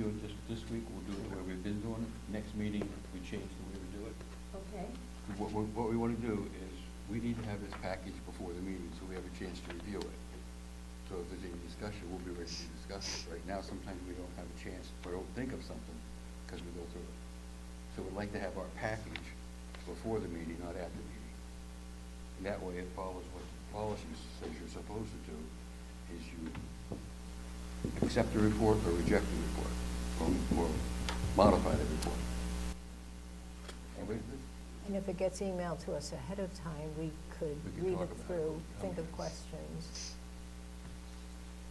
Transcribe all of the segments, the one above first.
do it this week, we'll do it the way we've been doing it. Next meeting, we change the way we do it. Okay. What we want to do is, we need to have this package before the meeting, so we have a chance to review it. So if there's any discussion, we'll be ready to discuss it. Right now, sometimes we don't have a chance, or don't think of something, because we go through it. So we'd like to have our package before the meeting, not at the meeting. And that way, it follows what policy says you're supposed to do, is you accept the report or reject the report, or modify the report. Everybody good? And if it gets emailed to us ahead of time, we could We can read talk it about through, it. think of questions.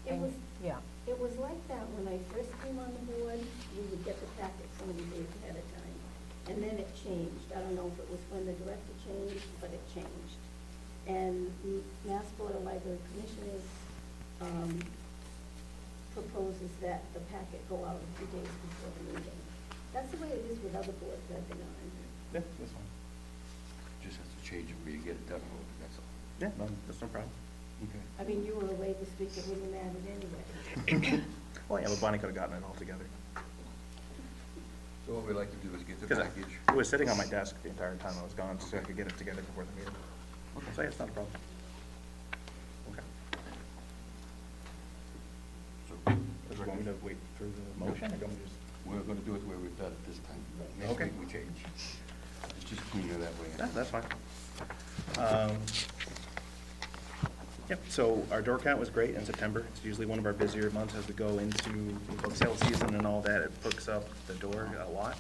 It was, Yeah, it was like that when I first came on the board. We would get the packet so many days ahead of time. And then it changed. I don't know if it was when the director changed, but it changed. And Mass Board of Library Commissioners proposes that the packet go out a few days before the meeting. That's the way it is with other boards I've been on. Yeah, that's fine. Just has to change it where you get it done, that's all. Yeah, no, that's no problem. Okay. I mean, you were away this week, it wouldn't have mattered anyway. Well, yeah, but Bonnie could have gotten it all together. So what we'd like to do is get the Because package. it was sitting on my desk the entire time I was gone, so I could get it together before the meeting. Okay. So yeah, it's not a problem. Okay. So, Do you want me to wait through the motion, or do you want me to just? we're gonna do it the way we've done it this time. Next Okay. week we change. It's just cleaner that way. That's fine. Yep, so our door count was great in September. It's usually one of our busier months as we go into the book sale season and all that. It books up the door a lot.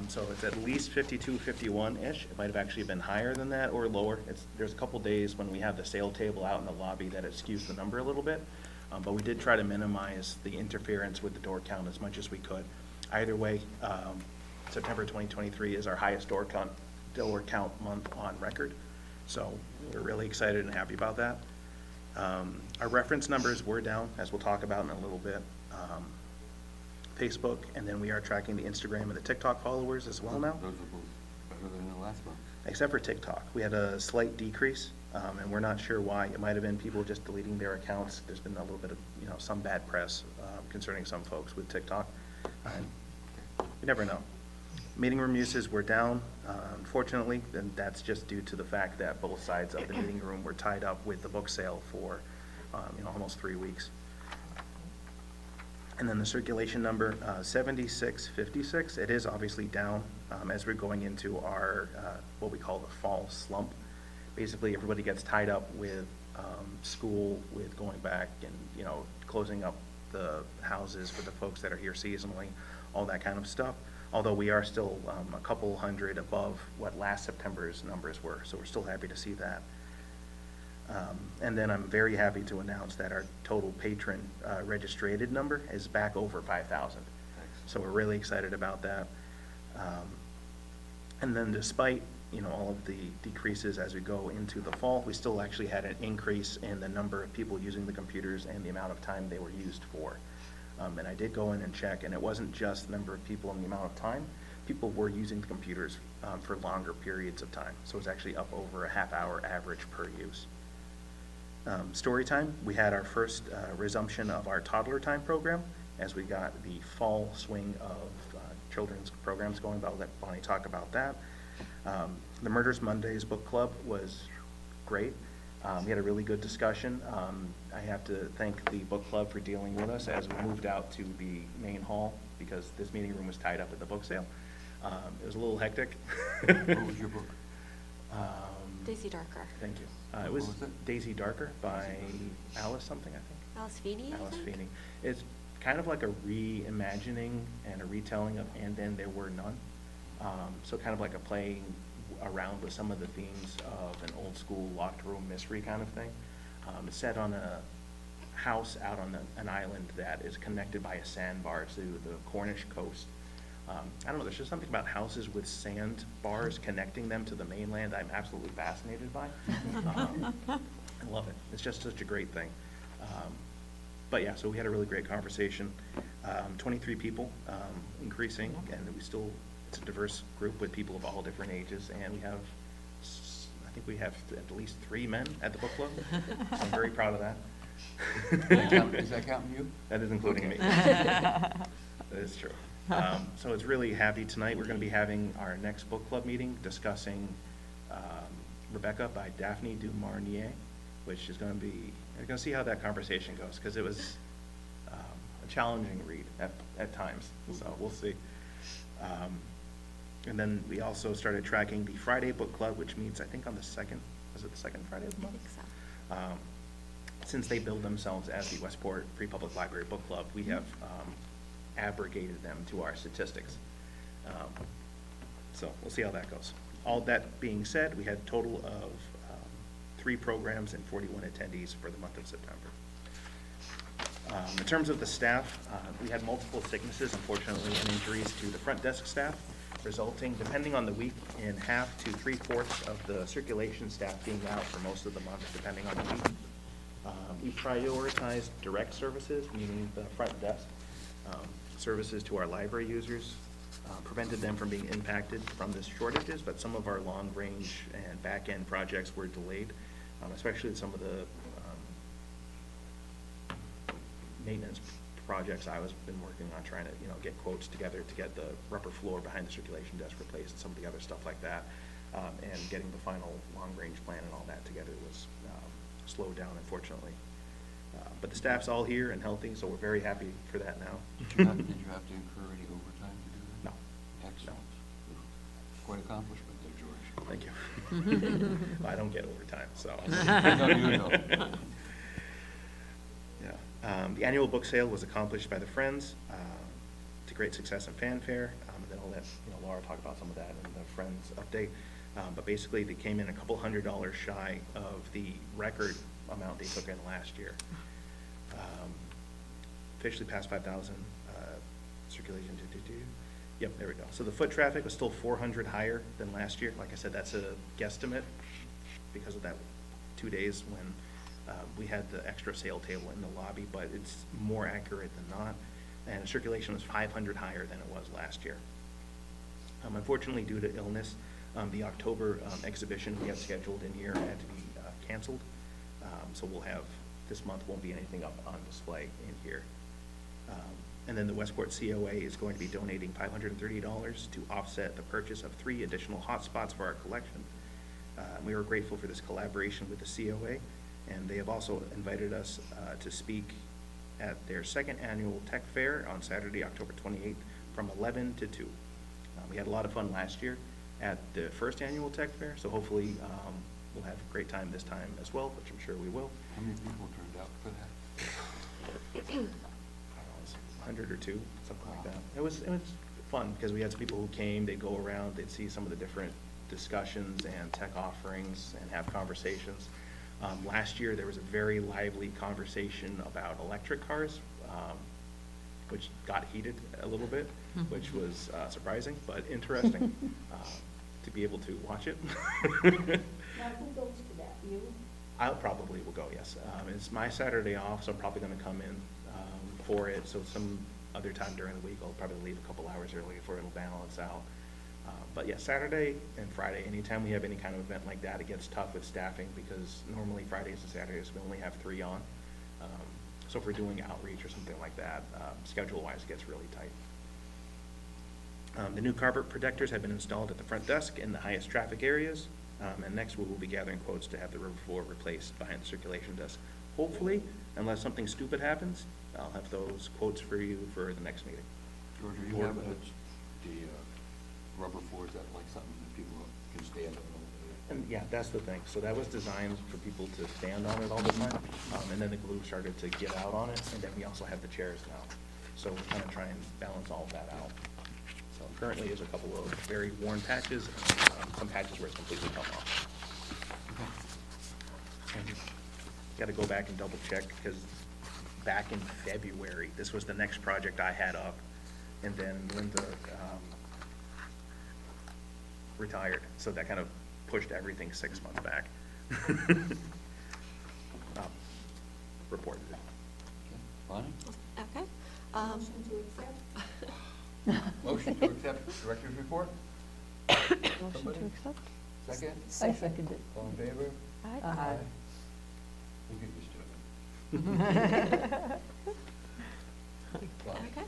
So it's at least 52, 51-ish. It might have actually been higher than that or lower. There's a couple days when we have the sale table out in the lobby that it skews the number a little bit. But we did try to minimize the interference with the door count as much as we could. Either way, September 2023 is our highest door count month on record. So we're really excited and happy about that. Our reference numbers were down, as we'll talk about in a little bit. Facebook, and then we are tracking the Instagram and the TikTok followers as well now. Those are both better than the last month. Except for TikTok. We had a slight decrease, and we're not sure why. It might have been people just deleting their accounts. There's been a little bit of, some bad press concerning some folks with TikTok. You never know. Meeting room uses were down, unfortunately, and that's just due to the fact that both sides of the meeting room were tied up with the book sale for, almost 3 weeks. And then the circulation number, 7656, it is obviously down as we're going into our, what we call the fall slump. Basically, everybody gets tied up with school, with going back and, closing up the houses for the folks that are here seasonally, all that kind of stuff. Although we are still a couple hundred above what last September's numbers were, so we're still happy to see that. And then I'm very happy to announce that our total patron registered number is back over 5,000. So we're really excited about that. And then despite all of the decreases as we go into the fall, we still actually had an increase in the number of people using the computers and the amount of time they were used for. And I did go in and check, and it wasn't just the number of people and the amount of time. People were using the computers for longer periods of time. So it's actually up over a half-hour average per use. Story time, we had our first resumption of our toddler time program as we got the fall swing of children's programs going. But I'll let Bonnie talk about that. The Murders Mondays book club was great. We had a really good discussion. I have to thank the book club for dealing with us as we moved out to the main hall because this meeting room was tied up at the book sale. It was a little hectic. What was your book? Daisy Darker. Thank you. It was What was it? Daisy Darker by Alice something, I think. Alice Feeney, I Alice think? Feeney. It's kind of like a reimagining and a retelling of And Then There Were None. So kind of like a playing around with some of the themes of an old school locked room mystery kind of thing. It's set on a house out on an island that is connected by a sandbar to the Cornish coast. I don't know, there's just something about houses with sandbars connecting them to the mainland I'm absolutely fascinated by. I love it. It's just such a great thing. But yeah, so we had a really great conversation. 23 people, increasing, and it's a diverse group with people of all different ages, and I think we have at least 3 men at the book club. So I'm very proud of that. Is that counting you? That is including me. That is true. So it's really happy tonight. We're going to be having our next book club meeting discussing Rebecca by Daphne du Maurier, which is going to be, we're going to see how that conversation goes, because it was a challenging read at times, so we'll see. And then we also started tracking the Friday book club, which meets, I think, on the second, was it the second Friday of the I month? think so. Since they build themselves as the Westport Free Public Library Book Club, we have abrogated them to our statistics. So we'll see how that goes. All that being said, we had a total of 3 programs and 41 attendees for the month of September. In terms of the staff, we had multiple sicknesses, unfortunately, and injuries to the front desk staff, resulting, depending on the week, in half to 3/4 of the circulation staff being out for most of the month, depending on the week. We prioritized direct services, meaning the front desk, services to our library users, prevented them from being impacted from the shortages, but some of our long-range and back-end projects were delayed, especially some of the maintenance projects I was been working on, trying to get quotes together to get the rubber floor behind the circulation desk replaced and some of the other stuff like that, and getting the final long-range plan and all that together was slowed down, unfortunately. But the staff's all here and healthy, so we're very happy for that now. Did you have to incur any overtime to do that? No. Excellent. Quite accomplishment there, George. Thank you. Well, I don't get overtime, so. No, you don't. Yeah. The annual book sale was accomplished by the Friends to great success and fanfare. And then I'll let Laura talk about some of that in the Friends update. But basically, they came in a couple $100 shy of the record amount they took in last year. Officially passed 5,000 circulation. Yep, there we go. So the foot traffic was still 400 higher than last year. Like I said, that's a guesstimate because of that 2 days when we had the extra sale table in the lobby, but it's more accurate than not. And circulation was 500 higher than it was last year. Unfortunately, due to illness, the October exhibition we had scheduled in here had to be canceled. So we'll have, this month won't be anything up on display in here. And then the Westport COA is going to be donating $530 to offset the purchase of 3 additional hotspots for our collection. We were grateful for this collaboration with the COA, and they have also invited us to speak at their 2nd annual Tech Fair on Saturday, October 28th from 11 to 2. We had a lot of fun last year at the 1st annual Tech Fair, so hopefully we'll have a great time this time as well, which I'm sure we will. How many people turned out for that? I don't know, it was 100 or 2, something like that. It was fun because we had some people who came, they'd go around, they'd see some of the different discussions and tech offerings and have conversations. Last year there was a very lively conversation about electric cars, which got heated a little bit, which was surprising but interesting to be able to watch it. Now, who goes to that? You? I probably will go, yes. It's my Saturday off, so I'm probably going to come in for it. So some other time during the week, I'll probably leave a couple hours early for it'll balance out. But yeah, Saturday and Friday, anytime we have any kind of event like that, it gets tough with staffing because normally Fridays and Saturdays we only have 3 on. So if we're doing outreach or something like that, schedule-wise, it gets really tight. The new carpet protectors have been installed at the front desk in the highest traffic areas. And next we will be gathering quotes to have the river floor replaced behind the circulation desk. Hopefully, unless something stupid happens, I'll have those quotes for you for the next meeting. George, are you having the rubber floors that like something that people can stand on? And yeah, that's the thing. So that was designed for people to stand on it all the time. And then the glue started to get out on it. And then we also have the chairs now. So we're kind of trying to balance all of that out. So currently there's a couple of very worn patches and some patches where it's completely come off. Got to go back and double check because back in February, this was the next project I had up. And then Linda retired. So that kind of pushed everything 6 months back. Reported it. Bonnie? Okay. Motion to accept? Motion to accept director's report? Motion Somebody? to accept? Second? I second it. All in favor? Aye. We'll get used to it. Okay.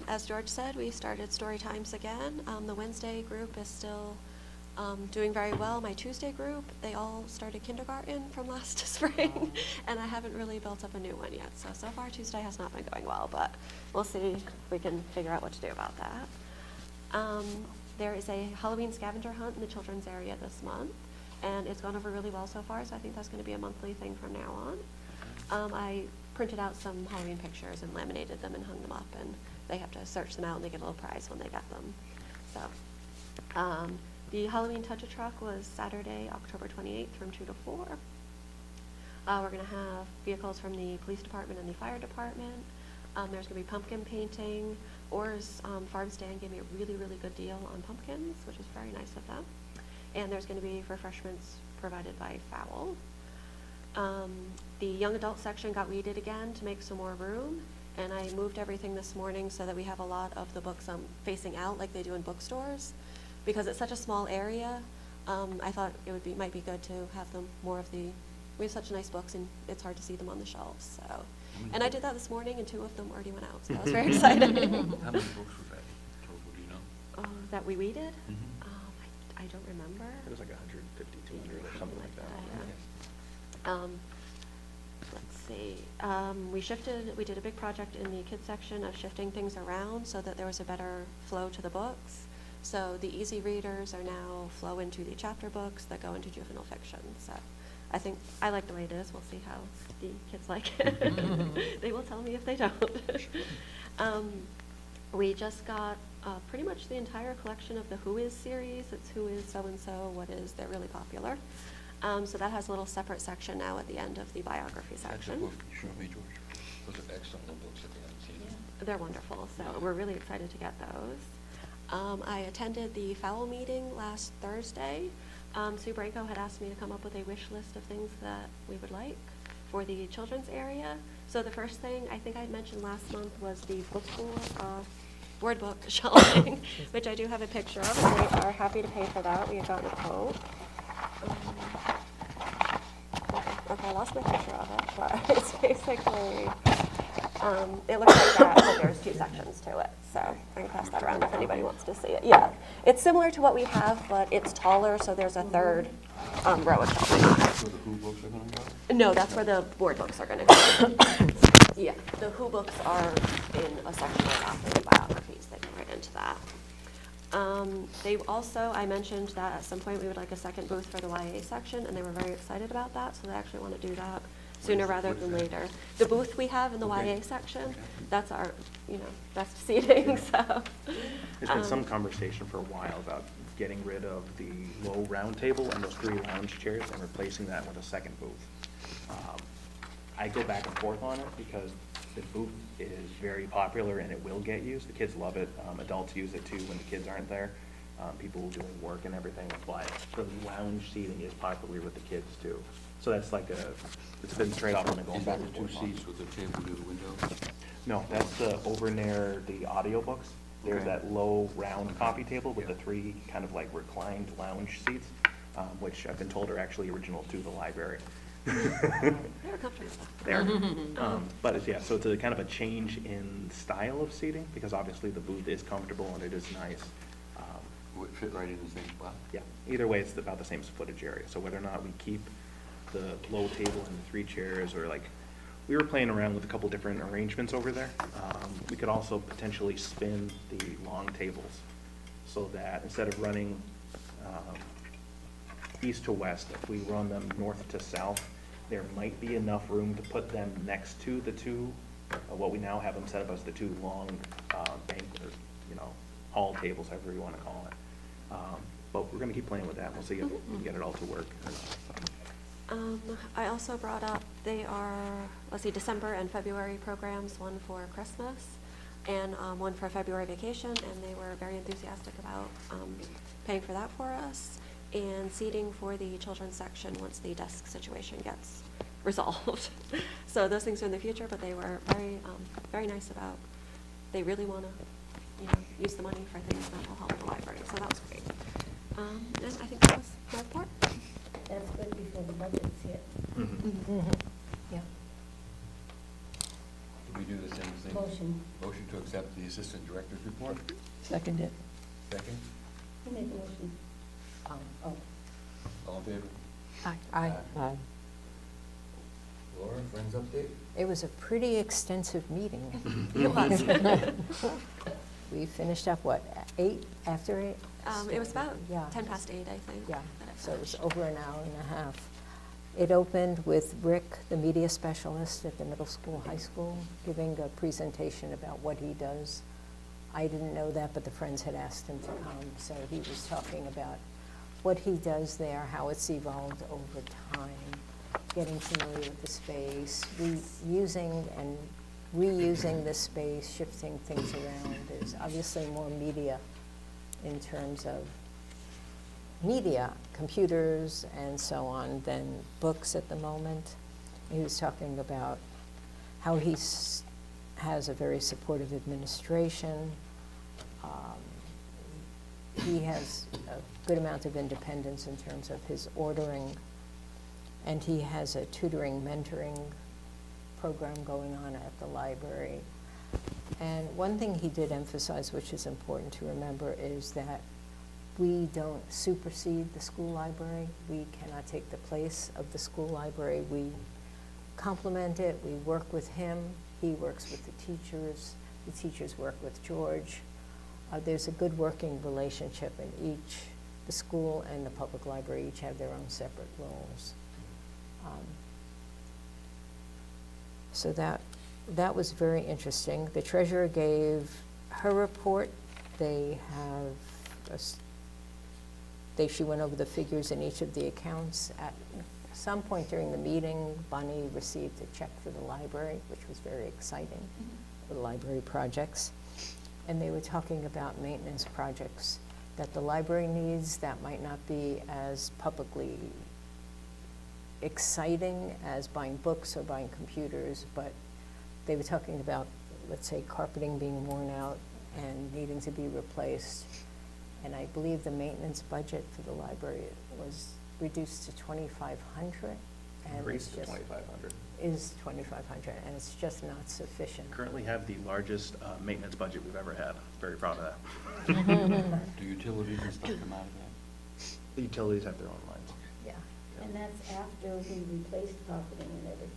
As George said, we started story times again. The Wednesday group is still doing very well. My Tuesday group, they all started kindergarten from last spring, and I haven't really built up a new one yet. So far Tuesday has not been going well, but we'll see if we can figure out what to do about that. There is a Halloween scavenger hunt in the children's area this month, and it's gone over really well so far, so I think that's going to be a monthly thing from now on. I printed out some Halloween pictures and laminated them and hung them up, and they have to search them out and they get a little prize when they get them. So, the Halloween Touch-a-Truck was Saturday, October 28th from 2 to 4. We're going to have vehicles from the police department and the fire department. There's going to be pumpkin painting. Orr's farm stand gave me a really, really good deal on pumpkins, which is very nice of them. And there's going to be refreshments provided by Fowl. The young adult section got weeded again to make some more room, and I moved everything this morning so that we have a lot of the books facing out like they do in bookstores. Because it's such a small area, I thought it might be good to have them more of the, we have such nice books and it's hard to see them on the shelves, so. And I did that this morning and 2 of them already went out, so I was very excited. How many books was that total, do you know? That we weeded? Mhm. I don't remember. It was like 150, 200 or something like that. Let's see. We did a big project in the kids section of shifting things around so that there was a better flow to the books. So the easy readers are now flow into the chapter books that go into juvenile fiction. So I think I like the way it is. We'll see how the kids like it. They will tell me if they don't. We just got pretty much the entire collection of the Who Is series. It's Who Is So-and-so, What Is, they're really popular. So that has a little separate section now at the end of the biography That's a section. book you showed me, George. Those are excellent little books if you haven't seen them. They're wonderful, so we're really excited to get those. I attended the Fowl meeting last Thursday. Sue Branco had asked me to come up with a wish list of things that we would like for the children's area. So the first thing I think I had mentioned last month was the book school word book shelving, which I do have a picture of, and they are happy to pay for that. We have gotten a quote. Okay, I lost my picture of it, but it's basically, it looks like that, but there's 2 sections to it. So I can pass that around if anybody wants to see it. Yeah, it's similar to what we have, but it's taller, so there's a third row of shelving on it. That's where the Who books are gonna go? No, that's where the board books are going to go. Yeah, the Who books are in a section right after the biographies. They go right into that. They also, I mentioned that at some point we would like a second booth for the YA section, and they were very excited about that, so they actually want to do that sooner rather than later. The booth we have in the YA section, that's our, best seating, so. There's been some conversation for a while about getting rid of the low round table and those 3 lounge chairs and replacing that with a second booth. I go back and forth on it because the booth is very popular and it will get used. The kids love it. Adults use it too when the kids aren't there. People doing work and everything. But the lounge seating is popular with the kids too. So that's like it's been straight off on the goal. Is that the 2 seats with the table near the window? No, that's the over near the audiobooks. There's Okay. that low round coffee table with the 3 kind of like reclined lounge seats, which I've been told are actually original to the library. They were comfortable. There. But it's, yeah, so it's a kind of a change in style of seating because obviously the booth is comfortable and it is nice. Would fit right in the same spot? Yeah, either way, it's about the same footage area. So whether or not we keep the low table and the 3 chairs, or like, we were playing around with a couple different arrangements over there. We could also potentially spin the long tables so that instead of running east to west, if we run them north to south, there might be enough room to put them next to the 2, what we now have them set up as the 2 long banquet, hall tables, however you want to call it. But we're going to keep playing with that. We'll see if we can get it all to work or not. I also brought up, they are, December and February programs, one for Christmas and one for February vacation, and they were very enthusiastic about paying for that for us, and seating for the children's section once the desk situation gets resolved. So those things are in the future, but they were very nice about, they really want to use the money for things that will help the library, so that was great. And I think that was my report. That's good before the budget's hit. Yeah. we do the same thing? Motion. Motion to accept the assistant director's report? Second it. Second? Who made the motion? Oh, All in favor? Aye. Aye. Laura, Friends update? It was a pretty extensive meeting. It was. We finished up, what, 8, after 8? It was about Yeah. 10 past 8, I think. Yeah, that it so it was finished. over an hour and a half. It opened with Rick, the media specialist at the middle school, high school, giving a presentation about what he does. I didn't know that, but the Friends had asked him to come, so he was talking about what he does there, how it's evolved over time, getting familiar with the space, reusing and reusing the space, shifting things around. There's obviously more media in terms of media, computers and so on, than books at the moment. He was talking about how he has a very supportive administration. He has a good amount of independence in terms of his ordering, and he has a tutoring, mentoring program going on at the library. And one thing he did emphasize, which is important to remember, is that we don't supersede the school library. We cannot take the place of the school library. We complement it. We work with him. He works with the teachers work with George. There's a good working relationship, and the school and the public library each have their own separate roles. So that was very interesting. The treasurer gave her report. She went over the figures in each of the accounts. At some point during the meeting, Bonnie received a check for the library, which was very exciting, for the library projects. And they were talking about maintenance projects that the library needs that might not be as publicly exciting as buying books or buying computers, but they were talking about, let's say, carpeting being worn out and needing to be replaced. And I believe the maintenance budget for the library was reduced to $2,500. Increased to 2,500. Is $2,500, and it's just not sufficient. Currently have the largest maintenance budget we've ever had. Very proud of that. Do utilities and stuff come out of that? The utilities have their own lines. Yeah. and that's after we replaced carpeting and everything.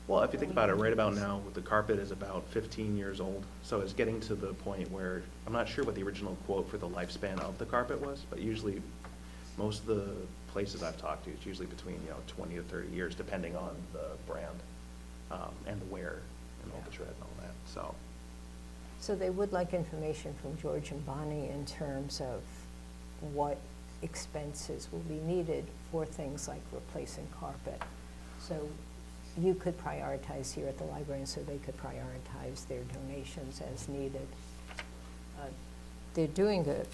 Well, if you think about it, right about now, the carpet is about 15 years old. So it's getting to the point where, I'm not sure what the original quote for the lifespan of the carpet was, but usually, most of the places I've talked to, it's usually between, 20 to 30 years, depending on the brand, and the wear, and all the tread and all that, so. So they would like information from George and Bonnie in terms of what expenses will be needed for things like replacing carpet. So you could prioritize here at the library, and so they could prioritize their donations as needed. They're doing a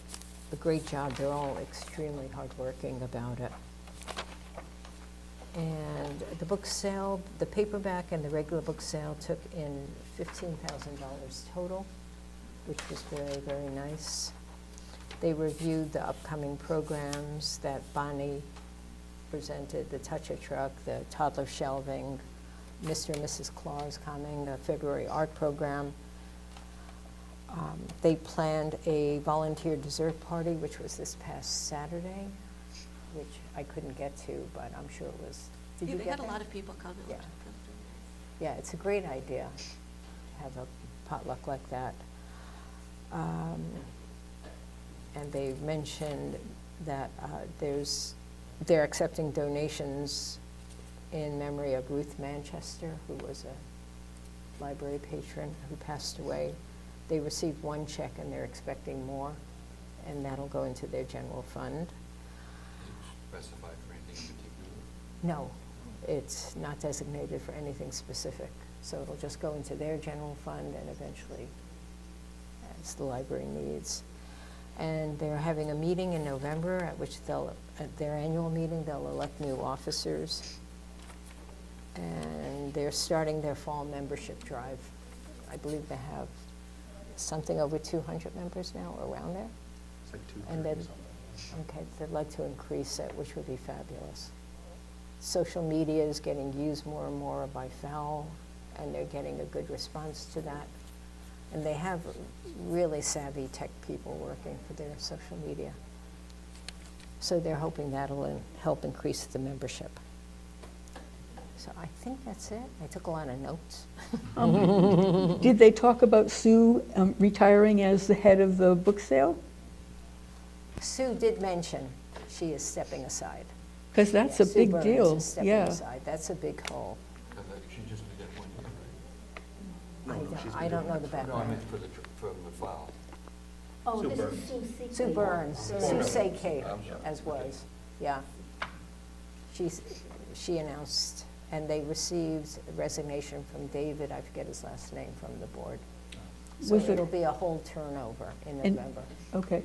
great job. They're all extremely hardworking about it. And the book sale, the paperback and the regular book sale took in $15,000 total, which was very, very nice. They reviewed the upcoming programs that Bonnie presented, the Touch a Truck, the toddler shelving, Mr. and Mrs. Claus coming, the February art program. They planned a volunteer dessert party, which was this past Saturday, which I couldn't get to, but I'm sure it was. Did you They get had a that? lot of people come. Yeah. Yeah, it's a great idea to have a potluck like that. And they mentioned that they're accepting donations in memory of Ruth Manchester, who was a library patron who passed away. They received one check and they're expecting more, and that'll go into their general fund. Specified for anything in particular? No, it's not designated for anything specific. So it'll just go into their general fund and eventually as the library needs. And they're having a meeting in November at which at their annual meeting, they'll elect new officers. And they're starting their fall membership drive. I believe they have something over 200 members now, or around there. It's like 230 And then, something. okay, they'd like to increase it, which would be fabulous. Social media is getting used more and more by FAL and they're getting a good response to that. And they have really savvy tech people working for their social media. So they're hoping that'll help increase the membership. So I think that's it. I took a lot of notes. Did they talk about Sue retiring as the head of the book sale? Sue did mention she is stepping aside. Because that's Yeah, a Sue big Burns deal, is stepping yeah. aside. That's a big hole. Because she just did that 1 year, right? I don't know the No, I background. meant from the file. Oh, Sue this Burns. is Sue Seeley. Sue Burns, Sue Seikay, I'm sorry. as was, yeah. She announced, and they received resignation from David, I forget his last name, from the board. So Was it- it'll be a whole turnover in And- November. Okay,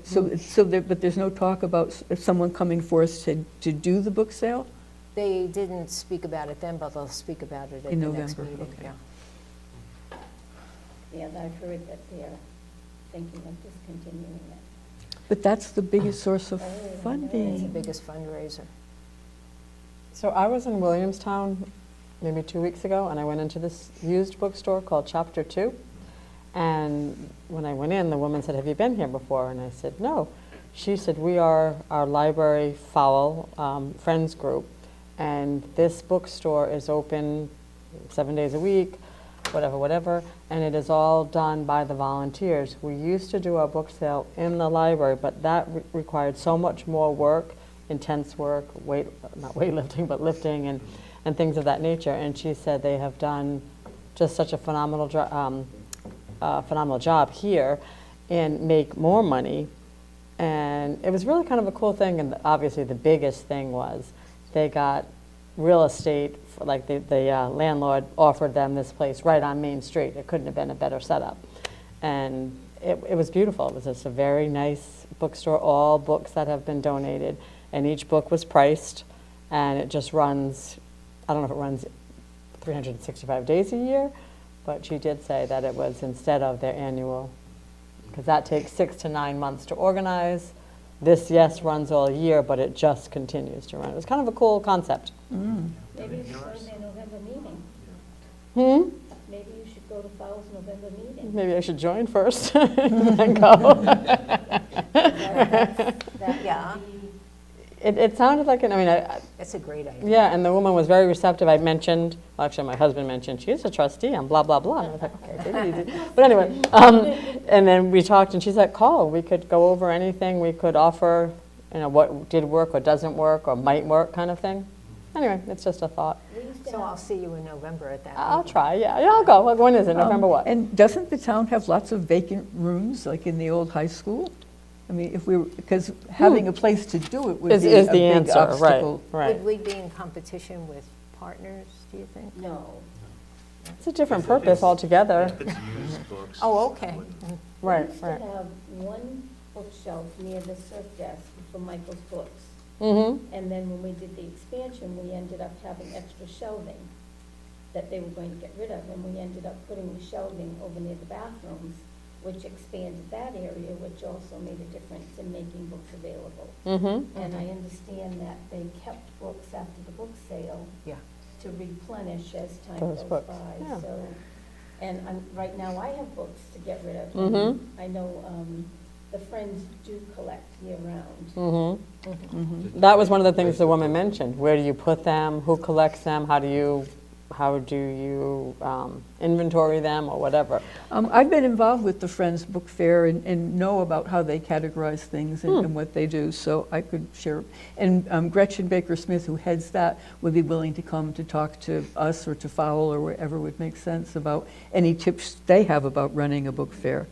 but there's no talk about someone coming forth to do the book sale? They didn't speak about it then, but they'll speak about it at In the next November, meeting, okay. yeah. Yeah, I've heard that they're thinking of discontinuing it. But that's the biggest source of Oh, I know. It's the funding. biggest fundraiser. So I was in Williamstown maybe 2 weeks ago, and I went into this used bookstore called Chapter 2. And when I went in, the woman said, "Have you been here before?" And I said, "No." She said, "We are our library fowl friends group, and this bookstore is open 7 days a week, whatever, and it is all done by the volunteers. We used to do our book sale in the library, but that required so much more work, intense work, not weightlifting, but lifting and things of that nature." And she said they have done just such a phenomenal job here and make more money. And it was really kind of a cool thing. And obviously the biggest thing was they got real estate, like the landlord offered them this place right on Main Street. It couldn't have been a better setup. And it was beautiful. It was just a very nice bookstore, all books that have been donated. And each book was priced, and it just runs, I don't know if it runs 365 days a year, but she did say that it was instead of their annual, because that takes 6 to 9 months to organize. This, yes, runs all year, but it just continues to run. It was kind of a cool concept. Maybe you should go to their November meeting. Maybe you should go to Fowles November meeting. Maybe I should join first and then go. That Yeah. would be- It sounded like, It's a great idea. yeah, and the woman was very receptive. I mentioned, well, actually my husband mentioned, she's a trustee and blah, blah, blah. And I was like, okay, take it easy. But anyway, and then we talked and she's like, call, we could go over anything. We could offer, what did work or doesn't work or might work kind of thing. Anyway, it's just a thought. we used to So I'll have- see you in November at that I'll meeting. try, yeah, I'll go. When is it, November what? And doesn't the town have lots of vacant rooms, like in the old high school? I mean, because having a place to do it would Is be a the big answer, right, obstacle. right. Would we be in competition with partners, do you think? No. It's a different purpose altogether. If it's used books. Oh, okay. Right, We used right. to have one bookshelf near the surf desk for Michael's books. Mm-hmm. And then when we did the expansion, we ended up having extra shelving that they were going to get rid of. And we ended up putting the shelving over near the bathrooms, which expanded that area, which also made a difference in making books available. Mm-hmm. And I understand that they kept books after the book sale Yeah. to replenish as time Those goes books, by, yeah. so. And right now, I have books to get rid of. Mhm. and I know the Friends do collect year-round. Mm-hmm. That was one of the things the woman mentioned. Where do you put them? Who collects them? How do you inventory them or whatever? I've been involved with the Friends Book Fair and know about how they categorize things and what they do, so I could share. And Gretchen Baker-Smith, who heads that, would be willing to come to talk to us or to Fowl or wherever would make sense about any tips they have about running a book fair.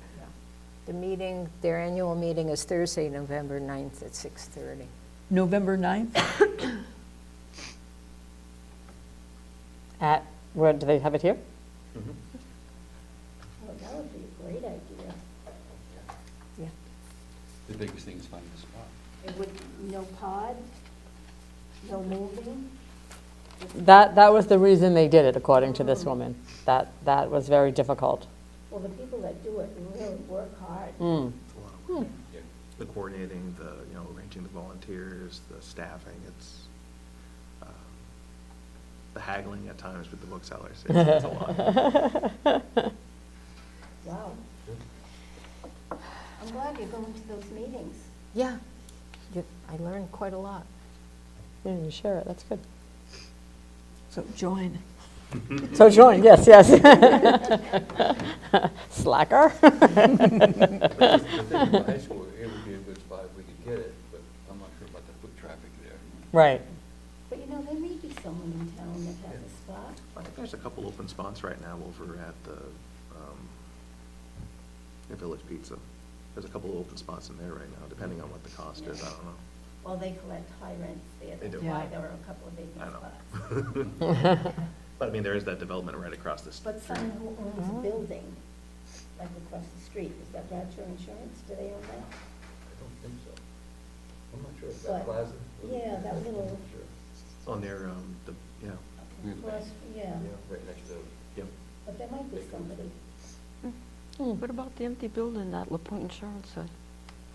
The meeting, their annual meeting is Thursday, November 9th at 6:30. November 9th? Where do they have it here? Well, that would be a great idea. Yeah. The biggest thing is finding a spot. It would, no pod, no moving. That was the reason they did it, according to this woman. That was very difficult. Well, the people that do it really work hard. Mm. It's a lot of work. The coordinating, arranging the volunteers, the staffing, it's the haggling at times with the booksellers. It's a lot. Wow. I'm glad you're going to those meetings. Yeah, I learned quite a lot. Yeah, you share it, that's good. So join. So join, yes, yes. Slacker. The thing about high school, it would be a good spot if we could get it, but I'm not sure about the foot traffic there. Right. But you know, there may be someone in town that has a spot. I think there's a couple open spots right now over at the Village Pizza. There's a couple open spots in there right now, depending on what the cost is, I don't know. Well, they collect high rents there, They that's do. why Yeah. there are a couple of vacant I know. spots. But I mean, there is that development right across the street. But someone who owns a building, like across the street, is that Bradshaw Insurance, do they own that? I don't think so. I'm not sure. Is But- that Plaza? Yeah, that little, Sure. On their, yeah, Near the bank. across, yeah, Right next to, yep. but there might be somebody. What about the empty building that La Pointe Insurance said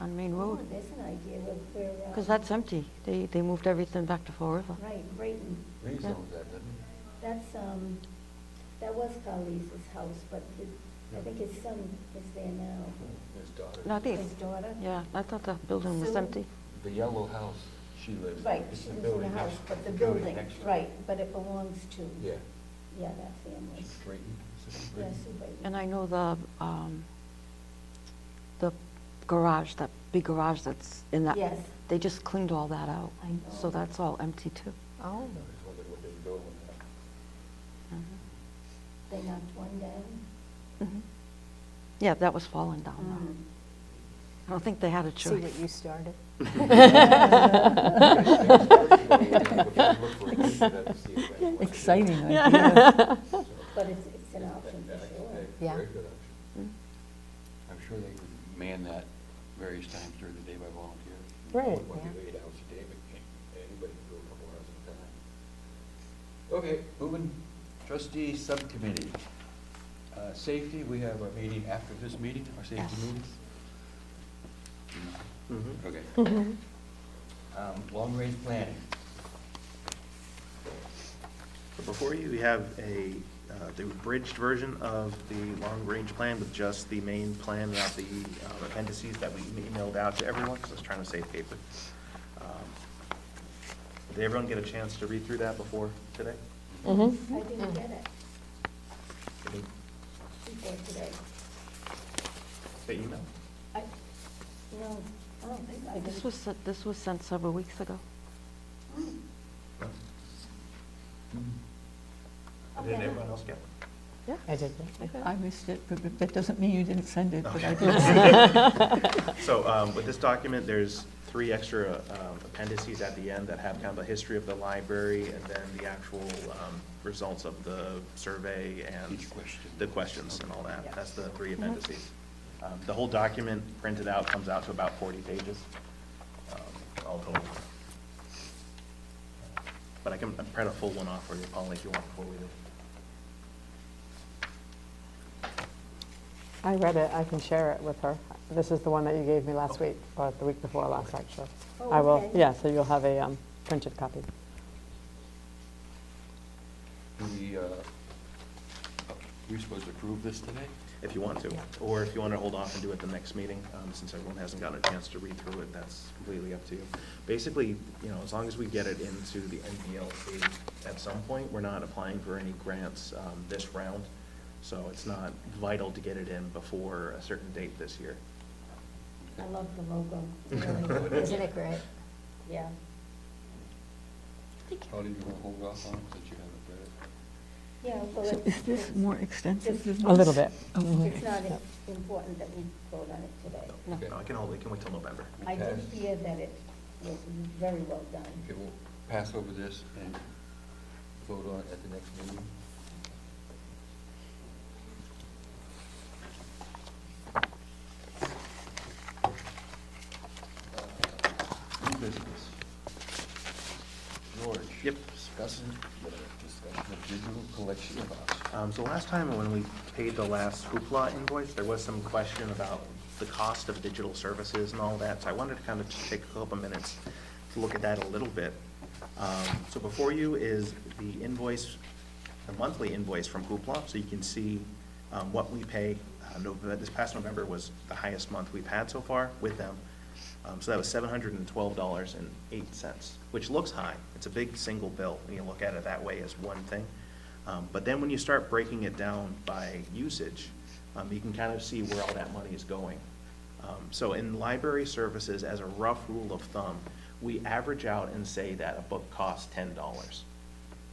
on Main Oh, Road? there's an idea where. Because that's empty. They moved everything back to Fall River. Right, Brayton, Reeves Yeah. owns that, doesn't he? that's, that was Carl's house, but I think his son is there now. His daughter. No, I think, His daughter? yeah, I thought the building was Sue? empty. The yellow house, she lives. Right, It's she the lives in building the house, next- but the building building, next to it. right, but it belongs to, Yeah. yeah, that family. Drayton, is it Yeah, Drayton? Sue Brayton. And I know the garage, that big garage that's in that. Yes. They just cleaned all that out. I know. So that's all empty too. Oh, I just wondered what they were doing with that. They knocked one down? Mhm. Yeah, that was falling down now. Mm. I don't think they had a see choice. what you started? Exciting idea. But it's an option for sure. Yeah. Very good option. I'm sure they would man that various times during the day by volunteers. Right. It wouldn't be 8 hours a day, but anybody can do a couple hours at a time. Okay, moving, trustee subcommittee. Safety, we have a meeting after this meeting, our safety Yes. meeting. Mhm. Okay. Long-range planning. So before you, we have the abridged version of the long-range plan with just the main plan, not the appendices that we emailed out to everyone, because I was trying to save paper. Did everyone get a chance to read through that before today? Mm-hmm. I didn't get it Any- before today. The email? No, I don't think I did. This was sent several weeks ago. Did everyone else get one? I did, yeah. Okay. I missed it, but that doesn't mean you didn't send it, but I Okay. did. So with this document, there's 3 extra appendices at the end that have kind of a history of the library and then the actual results of the survey and Each question. the questions and all that. That's the 3 appendices. The whole document printed out comes out to about 40 pages, all total. But I can print a full one off for you, Polly, if you want, before we do. I read it, I can share it with her. This is the one that you gave me last week, or the week before last, actually. Oh, I will, okay. yeah, so you'll have a printed copy. We're supposed to approve this today? If you want to, or if you want to hold off and do it the next meeting, since everyone hasn't gotten a chance to read through it, that's completely up to you. Basically, as long as we get it into the NPLC at some point, we're not applying for any grants this round, so it's not vital to get it in before a certain date this year. I love the logo. Really. Isn't it great? Yeah. How do you want to hold off on it since you haven't read it? Yeah, well, So is this more extensive than this? A little bit. Oh, okay. it's not important that we vote on it today. Okay. No, I can hold, we can wait till November. I did hear that it was very well done. Okay, we'll pass over this and vote on it at the next meeting. New business. George. Yep. Discussion of digital collection costs. So last time when we paid the last hoopla invoice, there was some question about the cost of digital services and all that. So I wanted to kind of just take a couple minutes to look at that a little bit. So before you is the invoice, the monthly invoice from Hoopla, so you can see what we pay. This past November was the highest month we've had so far with them. So that was $712.08, which looks high. It's a big single bill when you look at it that way as one thing. But then when you start breaking it down by usage, you can kind of see where all that money is going. So in library services, as a rough rule of thumb, we average out and say that a book costs $10.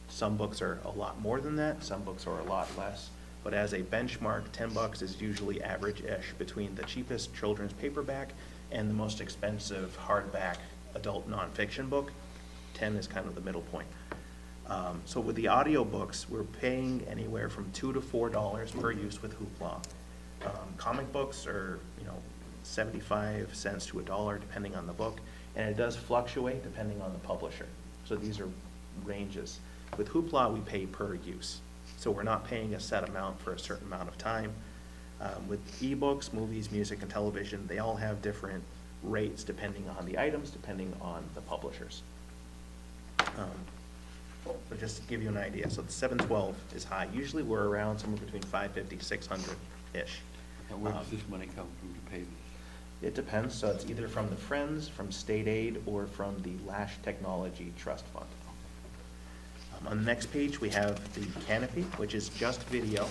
Some books are a lot more than that, some books are a lot less. But as a benchmark, $10 is usually average-ish between the cheapest children's paperback and the most expensive hardback adult nonfiction book. 10 is kind of the middle point. So with the audiobooks, we're paying anywhere from $2 to $4 per use with Hoopla. Comic books are, 75 cents to $1 depending on the book, and it does fluctuate depending on the publisher. So these are ranges. With Hoopla, we pay per use. So we're not paying a set amount for a certain amount of time. With ebooks, movies, music, and television, they all have different rates depending on the items, depending on the publishers. But just to give you an idea, so the $712 is high. Usually we're around somewhere between $550 to $600-ish. And where does this money come from to pay this? It depends. So it's either from the Friends, from state aid, or from the Lash Technology Trust Fund. On the next page, we have the Canopy, which is just video,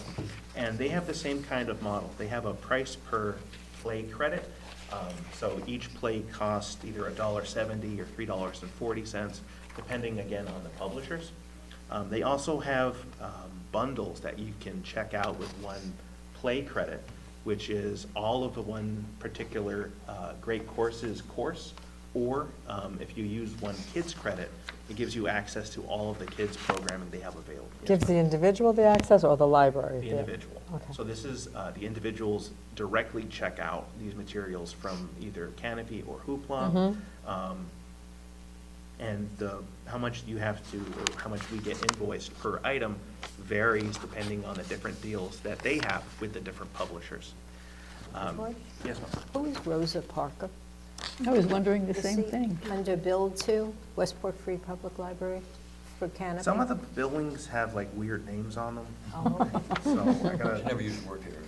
and they have the same kind of model. They have a price per play credit, so each play costs either $1.70 or $3.40, depending again on the publishers. They also have bundles that you can check out with one play credit, which is all of the one particular Great Courses course, or if you use one kids credit, it gives you access to all of the kids programming they have available. Gives the individual the access or the library? The individual. Okay. So this is, the individuals directly check out these materials from either Canopy or Hoopla. And how much you have to, or how much we get invoiced per item varies depending on the different deals that they have with the different publishers. George? Yes, ma'am. Who is Rosa Parker? I was wondering the Is same she thing. under Bill 2, Westport Free Public Library for Canopy? Some of the billings have like weird names on them, Oh, okay. so I She gotta, never used to work here.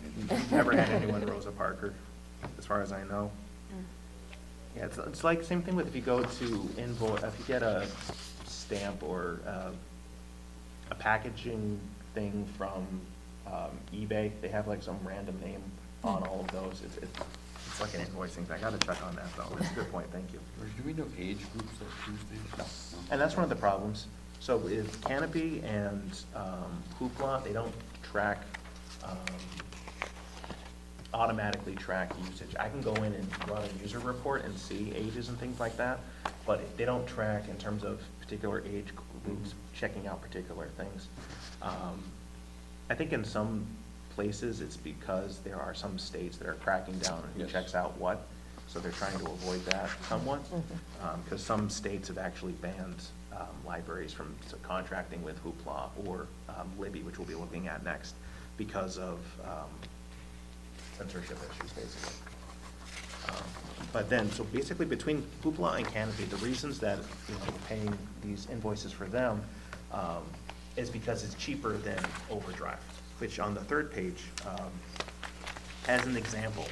never had anyone Rosa Parker, as far as I know. Yeah, it's like, same thing with if you go to invoice, if you get a stamp or a packaging thing from eBay, they have like some random name on all of those. It's like an invoicing thing. I gotta check on that though. That's a good point, thank you. Do we know age groups that choose these? No. And that's one of the problems. So with Canopy and Hoopla, they don't track, automatically track usage. I can go in and run a user report and see ages and things like that, but they don't track in terms of particular age groups, checking out particular things. I think in some places it's because there are some states that are cracking down on who Yes. checks out what, so they're trying to avoid that somewhat, because some states have actually banned libraries from contracting with Hoopla or Libby, which we'll be looking at next, because of censorship issues, basically. But then, so basically between Hoopla and Canopy, the reasons that we're paying these invoices for them is because it's cheaper than Overdrive, which on the third page, as an example,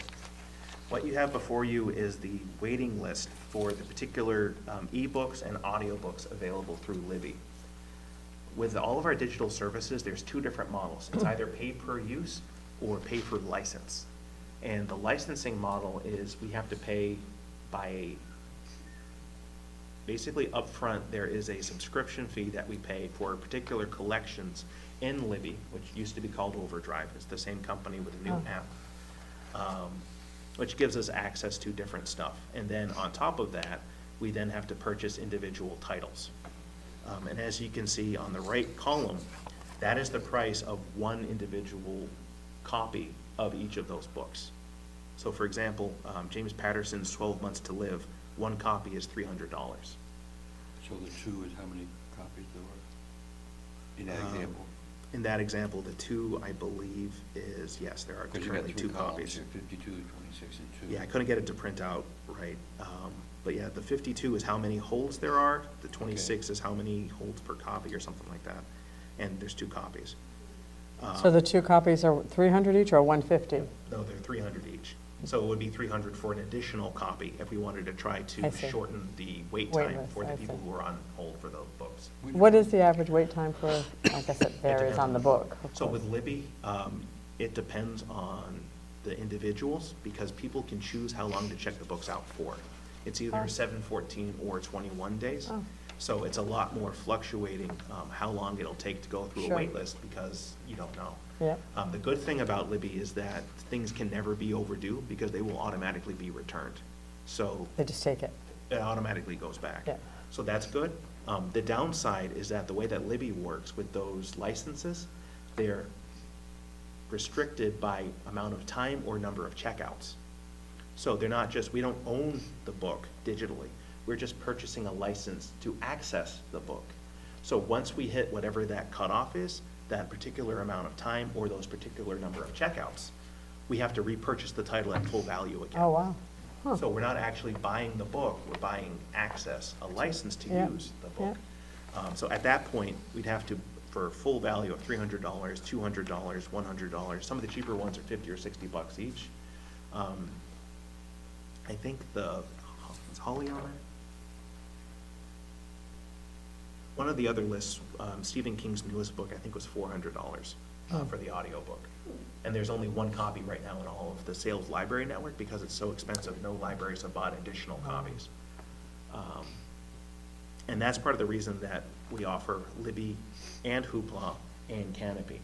what you have before you is the waiting list for the particular ebooks and audiobooks available through Libby. With all of our digital services, there's two different models. It's either pay per use or pay for license. And the licensing model is we have to pay by basically upfront, there is a subscription fee that we pay for particular collections in Libby, which used to be called Overdrive. It's the same company with a new app, which gives us access to different stuff. And then on top of that, we then have to purchase individual titles. And as you can see on the right column, that is the price of one individual copy of each of those books. So for example, James Patterson's 12 Months to Live, one copy is $300. So the two is how many copies there were in that example? In that example, the 2, I believe, is, yes, there are Because you got currently 3 2 columns copies. here, 52, 26, and 2. Yeah, I couldn't get it to print out right. But yeah, the 52 is how many holds there are, the 26 is how many holds per copy or something like that. And there's 2 copies. So the 2 copies are 300 each or 150? No, they're 300 each. So it would be 300 for an additional copy if we wanted to try I to see. shorten the wait Wait time list, for the I people see. who are on hold for the books. What is the average wait time for, I guess it varies depends on the book. of So course. with Libby, it depends on the individuals, because people can choose how long to check the books out for. It's either Oh. 7, 14, or 21 days. Oh. So it's a lot more fluctuating, how long it'll take to go through a Sure. wait list, because you don't know. Yep. The good thing about Libby is that things can never be overdue, because they will automatically be returned. So They just take it. it automatically goes back. Yeah. So that's good. The downside is that the way that Libby works with those licenses, they're restricted by amount of time or number of checkouts. So they're not just, we don't own the book digitally. We're just purchasing a license to access the book. So once we hit whatever that cutoff is, that particular amount of time or those particular number of checkouts, we have to repurchase the title at full value again. Oh, wow. Huh. So we're not actually buying the book, we're buying access, a license to Yeah, use the book. So at that point, we'd have to, for full value of $300, $200, $100, some of the cheaper ones are 50 or 60 bucks each. I think is Holly on there? One of the other lists, Stephen King's newest book, I think was $400 for the audiobook. And there's only 1 copy right now in all of the Sales Library Network, because it's so expensive, no libraries have bought additional copies. And that's part of the reason that we offer Libby and Hoopla and Canopy.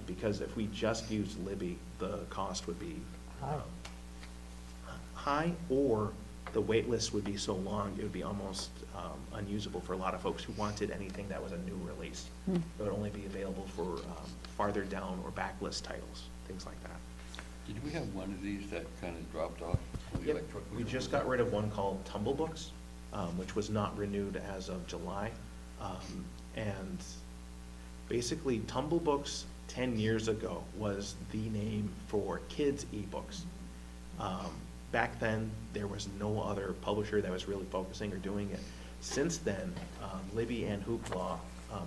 Because if we just used Libby, the cost would be high, or the wait list would be so long, it would be almost unusable for a lot of folks who wanted anything that was a new release. It would only be available for farther down or backlist titles, things like that. Did we have one of these that kind of dropped off? on the Yep. electronic- We just got rid of one called Tumble Books, which was not renewed as of July. And basically, Tumble Books 10 years ago was the name for kids' ebooks. Back then, there was no other publisher that was really focusing or doing it. Since then, Libby and Hoopla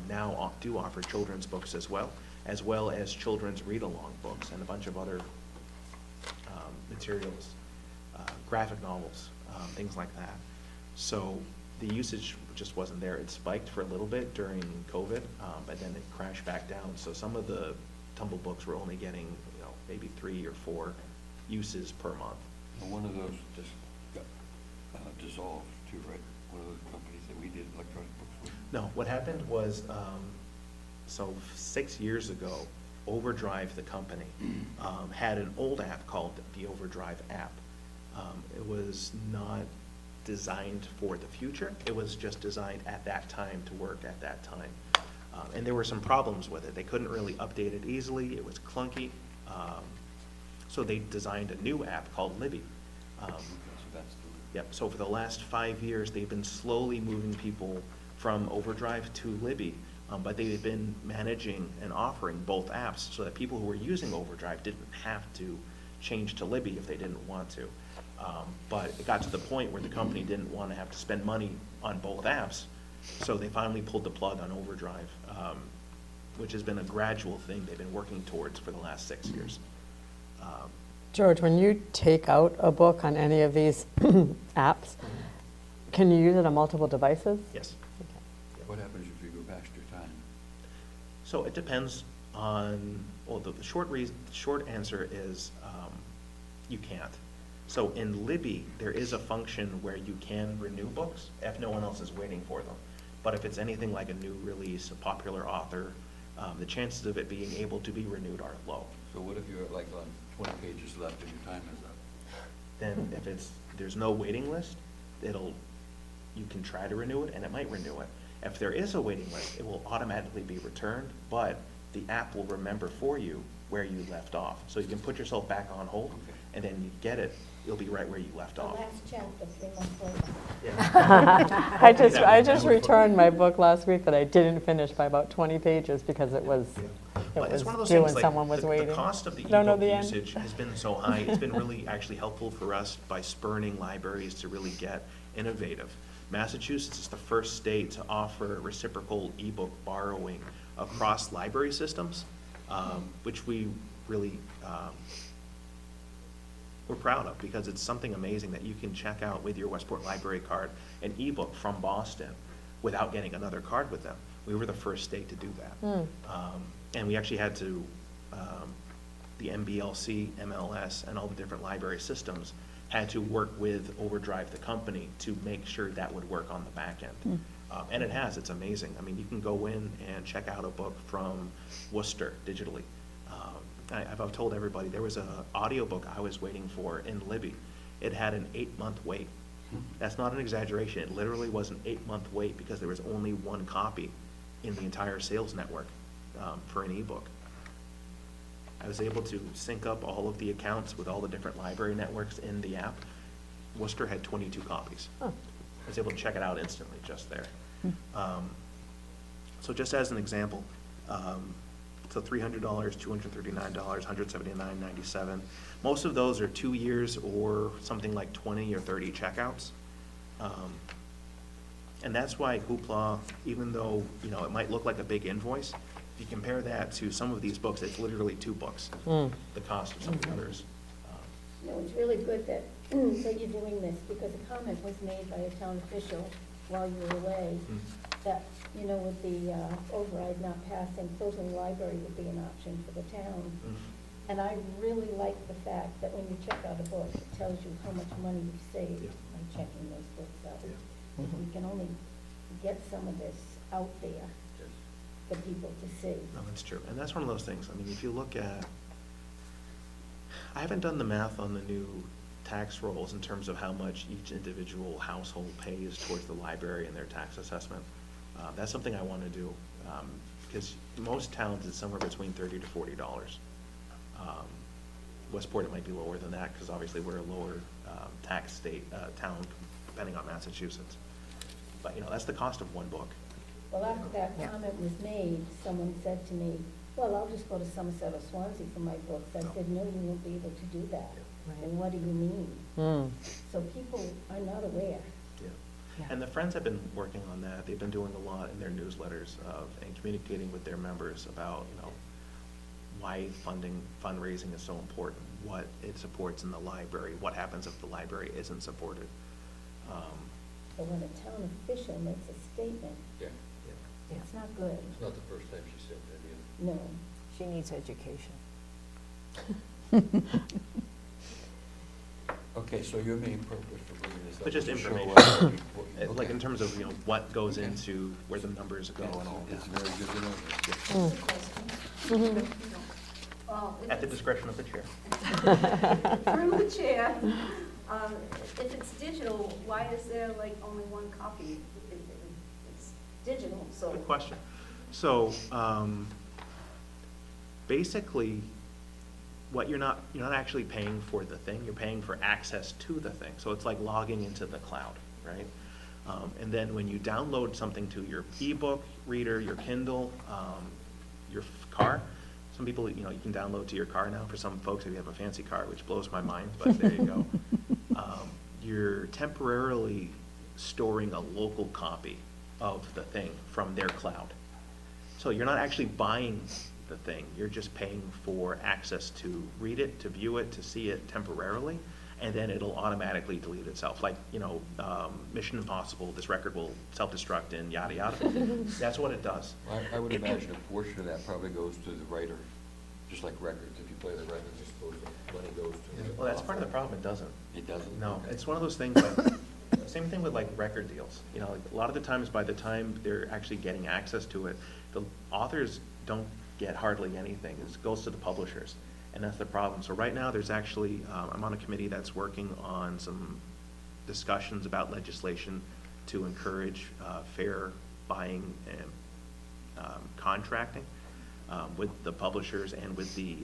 now do offer children's books as well as children's read-along books and a bunch of other materials, graphic novels, things like that. So the usage just wasn't there. It spiked for a little bit during COVID, but then it crashed back down. So some of the Tumble books were only getting, maybe 3 or 4 uses per month. And one of those just got dissolved too, right? One of those companies that we did electronic books with. No, what happened was, so 6 years ago, Overdrive, the company, had an old app called the Overdrive app. It was not designed for the future. It was just designed at that time to work at that time. And there were some problems with it. They couldn't really update it easily. It was clunky. So they designed a new app called Libby. So that's the. Yep, so for the last 5 years, they've been slowly moving people from Overdrive to Libby, but they've been managing and offering both apps so that people who were using Overdrive didn't have to change to Libby if they didn't want to. But it got to the point where the company didn't want to have to spend money on both apps, so they finally pulled the plug on Overdrive, which has been a gradual thing they've been working towards for the last 6 years. George, when you take out a book on any of these apps, can you use it on multiple devices? Yes. What happens if you go past your time? So it depends on, well, the short answer is you can't. So in Libby, there is a function where you can renew books if no one else is waiting for them. But if it's anything like a new release, a popular author, the chances of it being able to be renewed are low. So what if you're like on 20 pages left and your time is up? Then if there's no waiting list, you can try to renew it and it might renew it. If there is a waiting list, it will automatically be returned, but the app will remember for you where you left off. So you can put yourself back on hold, and then you get it, you'll be right where you left The off. last chapter, 3 months later. Yeah. I just returned my book last week that I didn't finish by about 20 pages because it was But it's was one of those due things, when like, someone was the waiting. cost of the Don't know ebook the end. usage has been so high, it's been really actually helpful for us by spurning libraries to really get innovative. Massachusetts is the first state to offer reciprocal ebook borrowing across library systems, which we really, we're proud of, because it's something amazing that you can check out with your Westport Library card an ebook from Boston without getting another card with them. We were the first state to do that. And we actually had to, the MBLC, MLS, and all the different library systems had to work with Overdrive, the company, to make sure that would work on the back end. And it has, it's amazing. I mean, you can go in and check out a book from Worcester digitally. I've told everybody, there was an audiobook I was waiting for in Libby. It had an 8-month wait. That's not an exaggeration. It literally was an 8-month wait because there was only one copy in the entire sales network for an ebook. I was able to sync up all of the accounts with all the different library networks in the app. Worcester had 22 copies. I was able to check it out instantly just there. So just as an example, so $300, $239, $179.97. Most of those are 2 years or something like 20 or 30 checkouts. And that's why Hoopla, even though, you know, it might look like a big invoice, if you compare that to some of these books, it's literally 2 books, the cost of some of the others. No, it's really good that, that you're doing this, because a comment was made by a town official while you were away, that, you know, with the override not passing, closing the library would be an option for the town. And I really like the fact that when you check out a book, it tells you how much money you've saved by checking those books out. If we can only get some of this out there for people to see. No, that's true. And that's one of those things. I mean, if you look at, I haven't done the math on the new tax rolls in terms of how much each individual household pays towards the library and their tax assessment. That's something I want to do, because most towns it's somewhere between $30 to $40. Westport, it might be lower than that, because obviously we're a lower tax state, town, depending on Massachusetts. But, you know, that's the cost of one book. Well, after that comment was made, someone said to me, well, I'll just go to Somerset or Swansea for my books. I said, no, you won't be able to do that. And what do you mean? So people are not aware. Yeah. And the Friends have been working on that. They've been doing a lot in their newsletters and communicating with their members about, you know, why fundraising is so important, what it supports in the library, what happens if the library isn't supported. But when a town official makes a statement, it's not good. It's not the first time she said that either. No. She needs education. Okay, so your main purpose for bringing this up But just is to show information. us what- Like in terms of, you know, what goes into where the numbers go and all It's that. very good to know. Well, At the discretion of the chair. Through the chair, if it's digital, why is there like only one copy? It's digital, so. Good question. So, basically, what you're not actually paying for the thing, you're paying for access to the thing. So it's like logging into the cloud, right? And then when you download something to your ebook reader, your Kindle, your car, some people, you know, you can download to your car now. For some folks, if you have a fancy car, which blows my mind, but there you go. You're temporarily storing a local copy of the thing from their cloud. So you're not actually buying the thing, you're just paying for access to read it, to view it, to see it temporarily, and then it'll automatically delete itself. Like, you know, Mission Impossible, this record will self-destruct and yada yada. That's what it does. I would imagine a portion of that probably goes to the writer, just like records. If you play the records, I suppose the money goes to the Well, that's part of the problem, it doesn't. It doesn't? No, it's one of those things like, same thing with like record deals. You know, like a lot of the times by the time they're actually getting access to it, the authors don't get hardly anything. It goes to the publishers, and that's the problem. So right now there's actually, I'm on a committee that's working on some discussions about legislation to encourage fair buying and contracting with the publishers and with the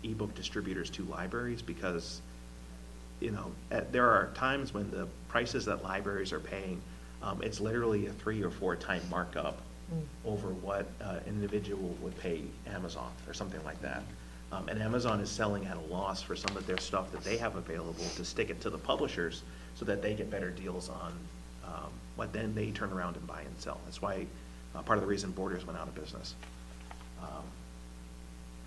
ebook distributors to libraries, because you know, there are times when the prices that libraries are paying, it's literally a 3 or 4 time markup over what an individual would pay Amazon or something like that. And Amazon is selling at a loss for some of their stuff that they have available to stick it to the publishers so that they get better deals on what then they turn around and buy and sell. That's why part of the reason Borders went out of business.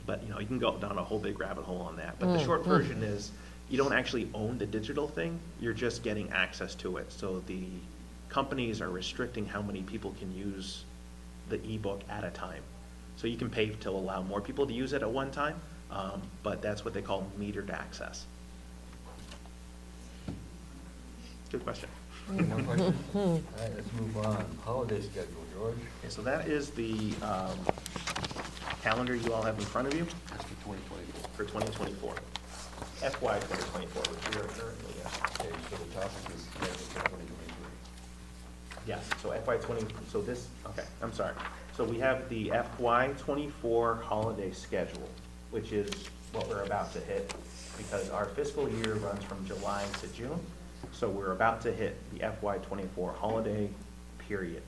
But you can go down a whole big rabbit hole on that. But the short version is you don't actually own the digital thing, you're just getting access to it. So the companies are restricting how many people can use the ebook at a time. So you can pay to allow more people to use it at one time, but that's what they call metered access. Good question. Any more questions? All right, let's move on. Holiday schedule, George? Okay, so that is the calendar you all have in front of you That's for 2024. for 2024. FY 2024, which we are currently in. Okay, so the topic is scheduled for 2023. Yes, so FY 20, so this, okay, I'm sorry. So we have the FY 24 holiday schedule, which is what we're about to hit, because our fiscal year runs from July to June. So we're about to hit the FY 24 holiday period,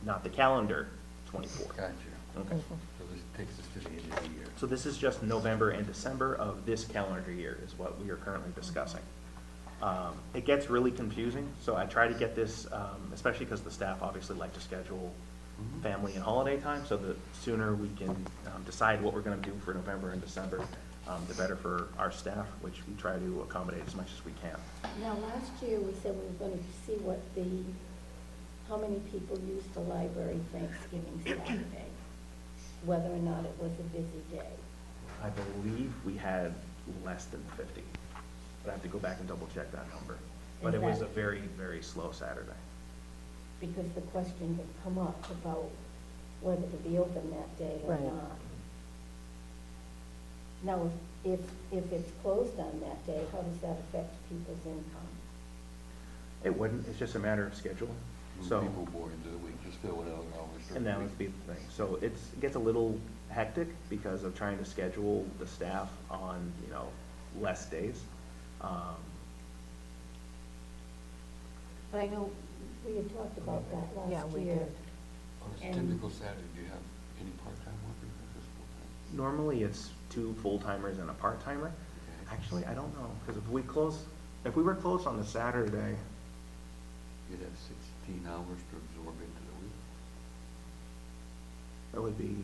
not the calendar 24. Gotcha. Okay. So this takes us to the end of the year. So this is just November and December of this calendar year is what we are currently discussing. It gets really confusing, so I try to get this, especially because the staff obviously like to schedule family and holiday time, so the sooner we can decide what we're gonna do for November and December, the better for our staff, which we try to accommodate as much as we can. Now, last year, we said we were gonna see how many people used the library Thanksgiving Saturday, whether or not it was a busy day. I believe we had less than 50, but I have to go back and double check that number. But Is it was a that- very, very slow Saturday. Because the question had come up about whether to be open that day or Right. not. Now, if it's closed on that day, how does that affect people's income? It wouldn't, it's just a matter of schedule, Move so. people more into the week, just fill whatever hours. during And the that week. would be the thing. So it gets a little hectic because of trying to schedule the staff on, less days. But I know we had talked about that Yeah, last we year. did. On a And- typical Saturday, do you have any part-time workers or just full-time? Normally, it's 2 full-timers and a part-timer. Okay. Actually, I don't know, because if we were closed on the Saturday, You'd have 16 hours to absorb into the week. it would be,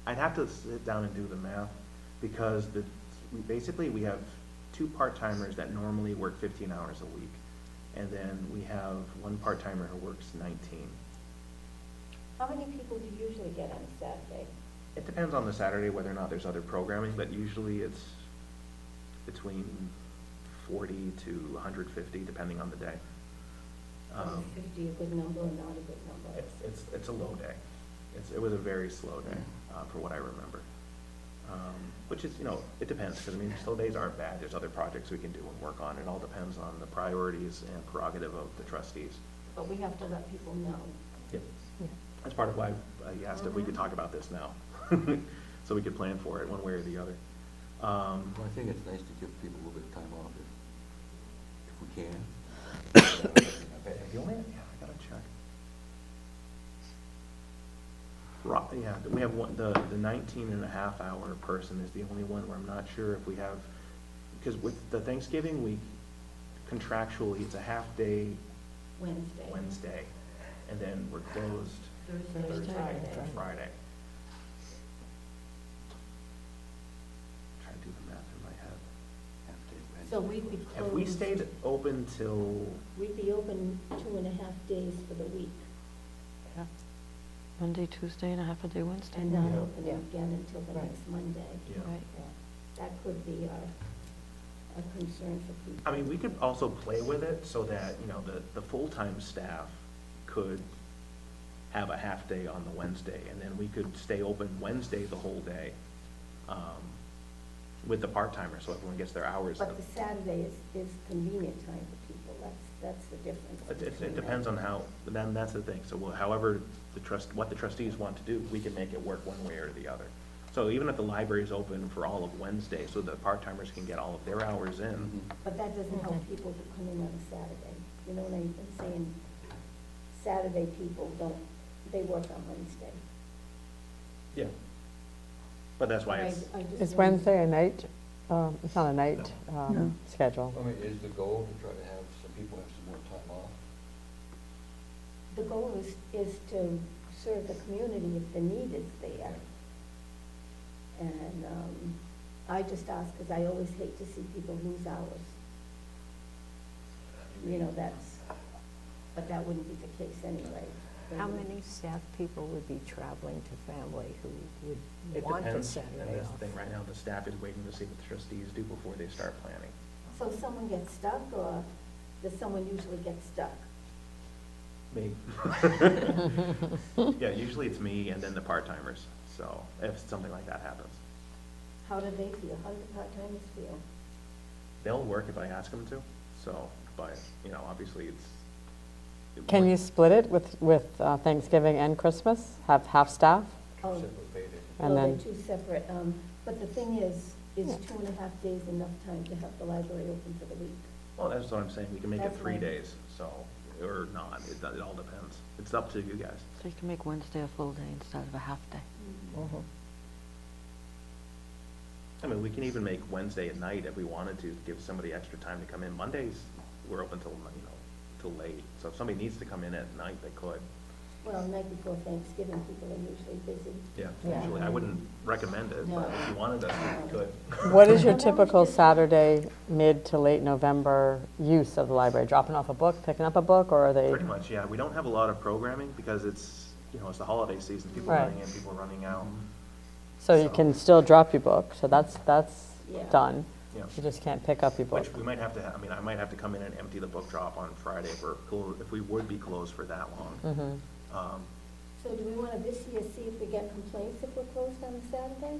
I'd have to sit down and do the math, because we have 2 part-timers that normally work 15 hours a week. And then we have 1 part-timer who works 19. How many people do you usually get on a Saturday? It depends on the Saturday, whether or not there's other programming, but usually it's between 40 to 150, depending on the day. Is 50 a good number or not a good number? It's a low day. It was a very slow day, for what I remember. Which is, it depends, because slow days aren't bad. There's other projects we can do and work on. It all depends on the priorities and prerogative of the trustees. But we have to let people know. Yep. That's part of why I asked if we could talk about this now, so we could plan for it one way or the other. Well, I think it's nice to give people a little bit of time off if we can. The only, I gotta check. Yeah, we have one, the 19-and-a-half-hour person is the only one where I'm not sure if we have, because with the Thanksgiving week, contractually, it's a half-day Wednesday, and then we're closed Thursday and Friday. Trying to do the math in my head. Half-day Wednesday. So we'd be closed. Have we stayed open till, We'd be open 2.5 days for the week Yeah. Monday, Tuesday, and a half a day Wednesday. and not Yeah. open again until the Right. next Monday. Right. That could be a concern for people. I mean, we could also play with it so that, the full-time staff could have a half-day on the Wednesday, and then we could stay open Wednesday the whole day, with the part-timer, so everyone gets their hours. But the Saturday is convenient time for people. That's the difference. It between depends that. on how, then that's the thing, so however what the trustees want to do, we can make it work one way or the other. So even if the library is open for all of Wednesday, so the part-timers can get all of their hours in, Mhm. But that doesn't help people who come in on a Saturday. You know what I'm saying? Saturday people don't, they work on Wednesday. Yeah. But that's why I- it's, I just Is wondered- Wednesday a night? It's not a night No. schedule. I mean, is the goal to try to have some people have some more time off? The goal is to serve the community if the need is there. And I just ask, because I always hate to see people lose hours. You know, but that wouldn't be the case anyway. How many staff people would be traveling to family who it would want a depends. And Saturday that's off? the thing, right now, the staff is waiting to see what the trustees do before they start planning. So someone gets stuck, or does someone usually get stuck? Me. Yeah, usually it's me and then the part-timers, so if something like that happens. How do they feel? How do the part-timers feel? They'll work if I ask them to, so, but, you know, obviously it's. Can you split it with Thanksgiving and Christmas? Have half staff? Oh, Separate payday. And well, then- they're two separate, but the thing is Yeah. 2.5 days enough time to have the library open for the week? Well, that's what I'm saying, we can make it That's 3 fine. days, so, or not, it all depends. It's up to you guys. So you can make Wednesday a full day instead of a half day. Mhm. I mean, we can even make Wednesday at night if we wanted to, give somebody extra time to come in. Mondays, we're open till, you know, till late, so if somebody needs to come in at night, they could. Well, the night before Thanksgiving, people are usually busy. Yeah, Yeah. usually, I wouldn't recommend it, but if you wanted us, we could. What is your typical Saturday, mid to late November use of the library? Dropping off a book, picking up a book, or are they? Pretty much, yeah. We don't have a lot of programming because it's, you know, it's the holiday season, people Right. running in, people running out. So you can still drop your book, so that's Yeah. done. Yeah. You just can't pick up your book. Which we might have to, I mean, I might have to come in and empty the book drop on Friday if we would be closed for that long. Mhm. So do we want to this year see if we get complaints if we're closed on a Saturday?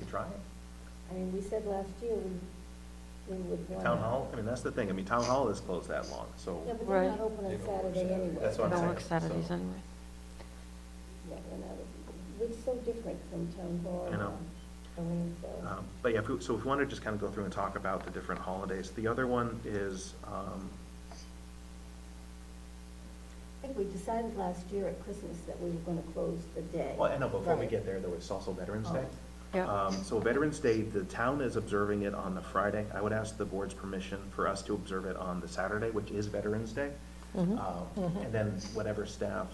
You try it. I mean, we said last year we would want. Town hall, I mean, that's the thing. I mean, town hall is closed that long, so. Yeah, but they're not Right. open They on don't work Saturday Saturday. anyway. That's what I'm Don't saying. work Saturdays So- anyway. Yeah, we're so different from town hall. I know. or landfill. But yeah, so if we want to just kind of go through and talk about the different holidays. The other one is, I think we decided last year at Christmas that we were going to close the day. well, I know, before we Right. get there, there was also Veterans Day. Yeah. So Veterans Day, the town is observing it on the Friday. I would ask the board's permission for us to observe it on the Saturday, which is Veterans Day. And then whatever staff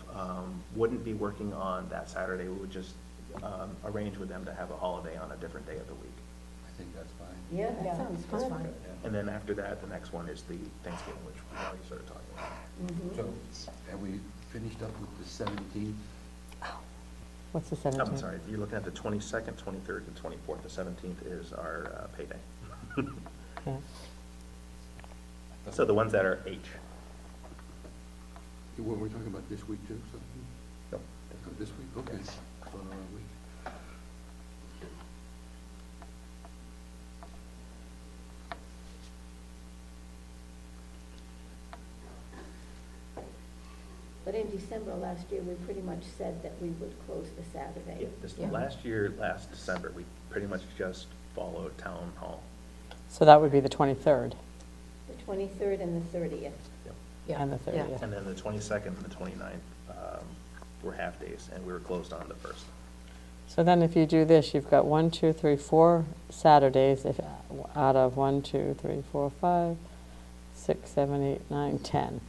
wouldn't be working on that Saturday, we would just arrange with them to have a holiday on a different day of the week. I think that's fine. Yeah, that Yeah, sounds that's good. fine. And then after that, the next one is the Thanksgiving, which we already started talking about. Mhm. So, have we finished up with the 17th? What's the I'm 17th? sorry, you're looking at the 22nd, 23rd, and 24th. The 17th is our payday. Okay. So the ones that are H. What, we're talking about this week too, so? Nope. Oh, this week, okay. So, week. But in December last year, we pretty much said that we would close the Saturday. Yeah, this, last December, we pretty much just followed town hall. So that would be the 23rd The 23rd and the 30th. Yeah. and the 30th. And then the 22nd and the 29th were half days, and we were closed on the 1st. So then if you do this, you've got 1, 2, 3, 4 Saturdays if, out of 1, 2, 3, 4, 5, 6, 7, 8, 9, 10.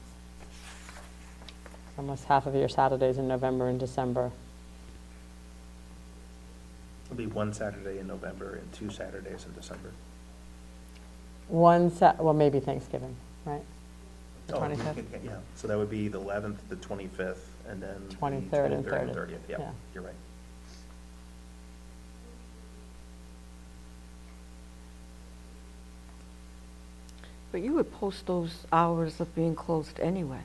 Almost half of your Saturdays in November and December. It'll be one Saturday in November and 2 Saturdays in December. Well, maybe Thanksgiving, right? The Oh, 25th? Yeah, so that would be the 11th, the 25th, and then the 23rd and 23rd 30th. Yeah, Yeah. you're right. But you would post those hours of being closed anyway.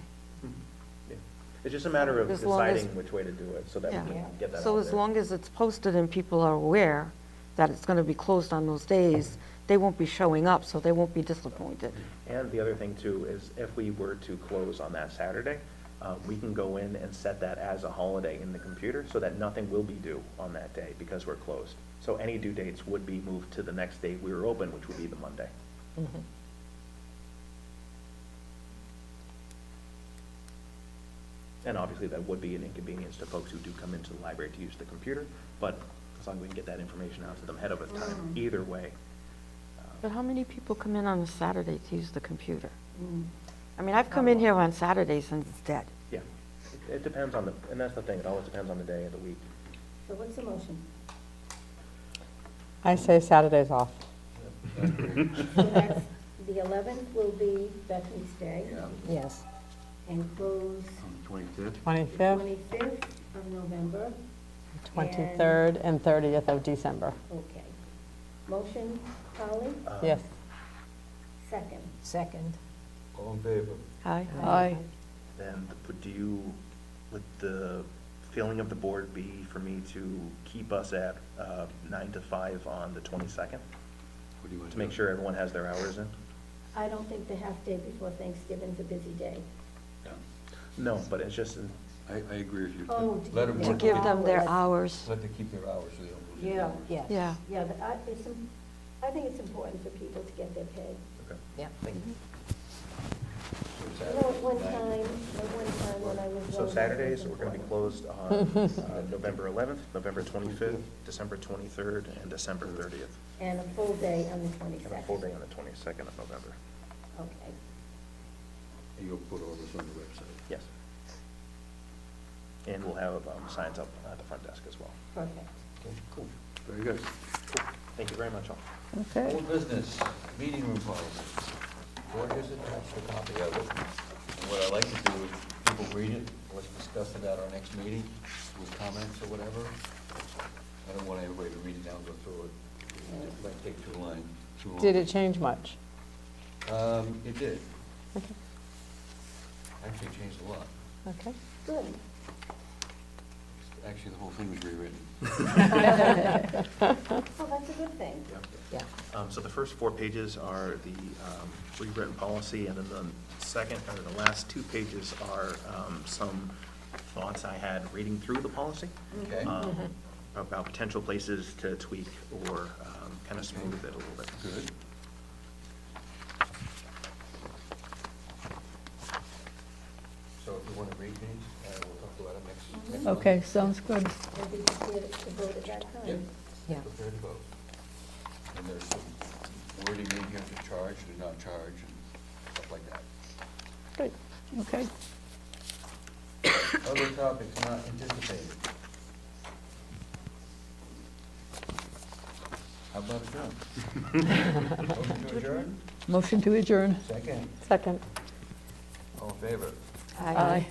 Yeah. It's just a matter of As long as- deciding which way to do it, so that we Yeah. can get that out So as there. long as it's posted and people are aware that it's going to be closed on those days, they won't be showing up, so they won't be disappointed. And the other thing too is if we were to close on that Saturday, we can go in and set that as a holiday in the computer so that nothing will be due on that day because we're closed. So any due dates would be moved to the next day we were open, which would be the Monday. And obviously, that would be an inconvenience to folks who do come into the library to use the computer, but as long as we can get that information out to them ahead of time, either way. But how many people come in on a Saturday to use the computer? Mm. I mean, I've come in here on Saturdays and it's dead. Yeah, it depends on and that's the thing, it always depends on the day of the week. So what's the motion? I say Saturdays off. So that's, the 11th will be Veterans Day, Yeah, Yes. and close on the 25th. 25th, 25th of November. 23rd, and 30th of December. Okay. Motion, Polly? Yes. Second. Second. All in favor? Aye. Aye. Then, would the feeling of the board be for me to keep us at 9 to 5 on the 22nd? What do you want To make sure everyone has their hours in? I don't think the half-day before Thanksgiving's a busy day. No, but it's just, I agree with you. Oh, to Let give them To work. give them their hours. Let them keep their hours so they don't lose their Yeah. hours. Yes. Yeah. Yeah, but I think it's important for people to get their pay. okay. Yeah. Thank you. So You know, at one Saturday, time when I was. So Saturdays, we're going to be closed on November 11th, November 25th, December 23rd, and December 30th. And a full day on the 22nd. And a full day on the 22nd of November. Okay. And you'll put all this on the website. Yes. And we'll have signs up at the front desk as well. Perfect. Okay, cool. Very good. Cool. Thank you very much, all. Okay. Old business, meeting room policy. Board has attached a copy of it. And what I like to do is people read it, let's discuss it at our next meeting with comments or whatever. I don't want everybody to read it down, go through it. It might take too long. Did it change much? It did. Okay. Actually, it changed a lot. Okay. Good. Actually, the whole thing was rewritten. Oh, that's a good thing. Yeah. So the first 4 pages are the rewritten policy, and then the second, or the last 2 pages are some thoughts I had reading through the policy. Okay. About potential places to tweak or kind of smooth it a little bit. Good. So if you want to read these, we'll talk about it next. month. Okay, sounds good. And be prepared to vote at that Yep. time. Yeah. Prepare to vote. And there's some wording in here to charge, to not charge, and stuff like that. Good. Okay. Other topics not anticipated. How about adjourn? Motion to adjourn? Motion to adjourn. Second. Second. All in favor? Aye.